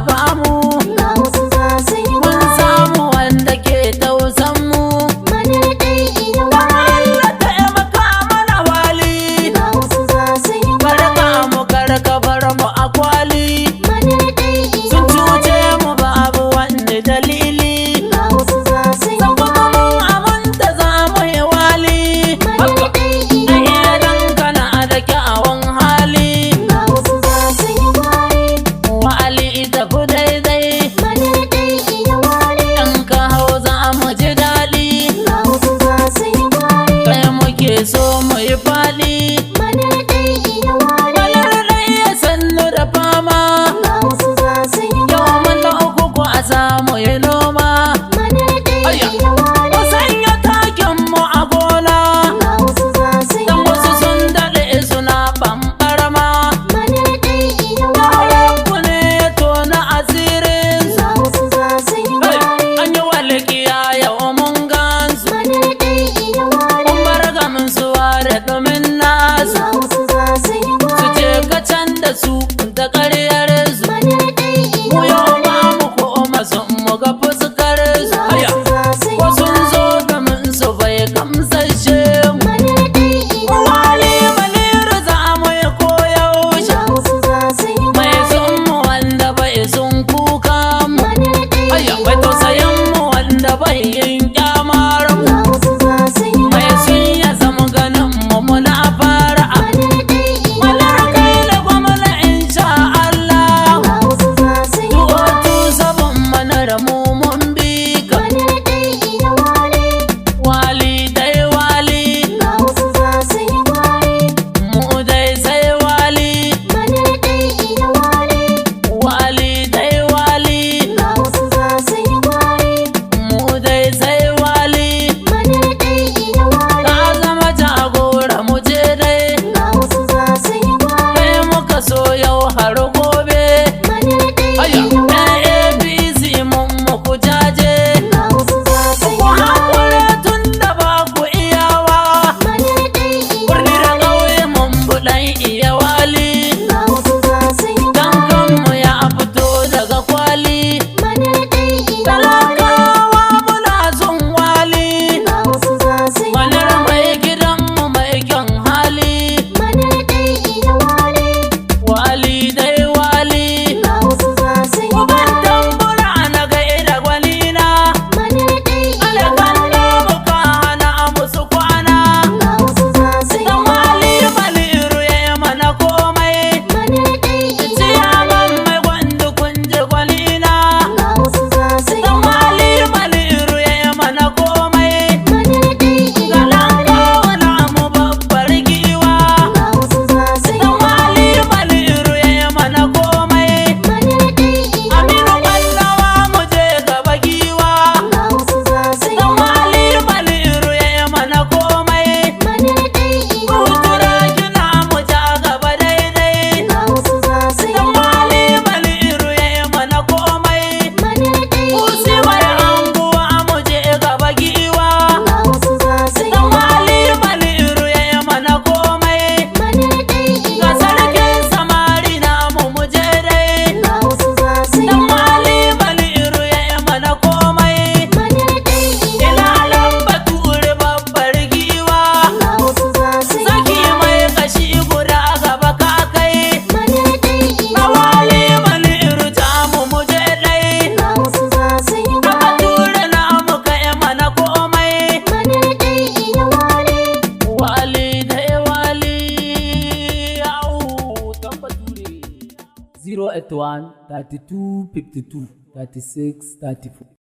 bamu ga wasu za su yi mun gwari. samu wanda ke tausan mu Manar dai iya dan wari. Allah taimaka mana wali Ga wasu za su yi barka gwari. mu karka bar mu a kwali Manar dai iya sun wari. cuce mu babu wani dalili Ga wasu za su yi san kuma gwari. mun aminta za mu yi wali Manar dai iya ai wari. idan kana da kyawun hali Ga wasu za su yi gwari. wali ita ku daidai Manar dai iya wari. in ka hau za mu ji daɗi Ga wasu za su yi gwari. kai muke so mu yi faɗi Manar dai iya wari. balar ɗaya sannu da fama Ga wasu za su yi yau gwari. mun da uku ko a samu yi noma Manar dai Ayya. iya wari. ku sanya takin mu a gona Ga wasu za su yi dan wasu gwari. sun daɗe suna ɓamɓarma Manar dai iya wari. yawon ku ne ya tona asirin su Ga wasu za su yi gwari. an yi walƙiya yau mun gansu Manar dai iya wari. mun bar gamin suwa da ɗumin nasu Ga wasu za su yi su gwari. ce ka can da su da ƙaryar su Manar dai iya mu yau wari. ba mu koma sun mu ga fuskar su Ga Aya. wasu za su yi ko sun gwari. zo domin su bai gamsashe mu Manar dai iya wali maniru za mu yi koyaushe Ga wasu za su yi mai gwari. sun mu wanda bai sun kuka mu Manar dai Aya, iya bai wari. tausayin mu wanda bai yin kyamar mu Ga wasu za su yi mai gwari. sun ya zama ganin mu muna fara Manar dai iya malar wari. kai da gwamna insha Allah Ga wasu za su yi gwari. 207 mana da mu mun bi ka Manar dai iya wari. wali dai wali Ga wasu za su yi gwari. mu dai sai wali Manar dai iya wari. wali dai wali Ga wasu za su yi gwari. mu dai sai wali Manar dai iya wari. ka zama jagora mu je dai Ga wasu za su yi gwari. kai muka so yau har gobe Manar dai Aya, iya wari. AAPC mun muku jaje Ga wasu za su yi ku gwari. haƙura tun da ba ku iyawa Manar dai iya birni da wari. ƙauye mun buɗan iya wali Ga wasu za su yi dan gwari. kanmu ya fito daga kwali Manar dai iya wari. talakawa muna son wali Ga wasu za su yi manar gwari. mai gidanmu mai kyan hali Manar dai iya wari. wali dai wali Ga wasu za su yi uban gwari. tambura na gaida gwanina Manar dai iya alakan wari. da muka hana musu kwana Ga wasu za su yi dan gwari. wali maliru ya yi mana komai Manar dai iya ciyaman wari. mai gwandu kun ji gwanina Ga wasu za su yi dan gwari. wali maliru ya yi mana komai Manar dai iya galan wari. kawuna mu babbar giwa Ga wasu za su yi dan wali gwari. maliru ya yi mana komai Manar dai iya aminu wari. kallawa mu je gaba giwa Ga wasu za su yi dan gwari. wali maliru ya yi mana komai Manar dai iya kutura wari. kina mu ja gaba daidai Ga wasu za su yi dan gwari. wali maliru ya yi mana komai Manar dai iya kusiwar wari. anguwa mu je gaba giwa Ga wasu za su yi dan gwari. wali maliru ya yi mana komai Manar dai iya ga wari. sarkin samari na mu je dai Ga wasu za su yi dan gwari. wali maliru ya yi mana komai Manar dai iya ilalan wari. bature babbar giwa Ga wasu za su yi saki gwari. mai kashi guda gaba ka kai Manar dai iya na wali wari. maliru ta mu je dai Ga wasu za su yi a gwari. bature na muka yi mana komai Manar dai iya wari. wali dai wali au dan bature 081 32 52 36 34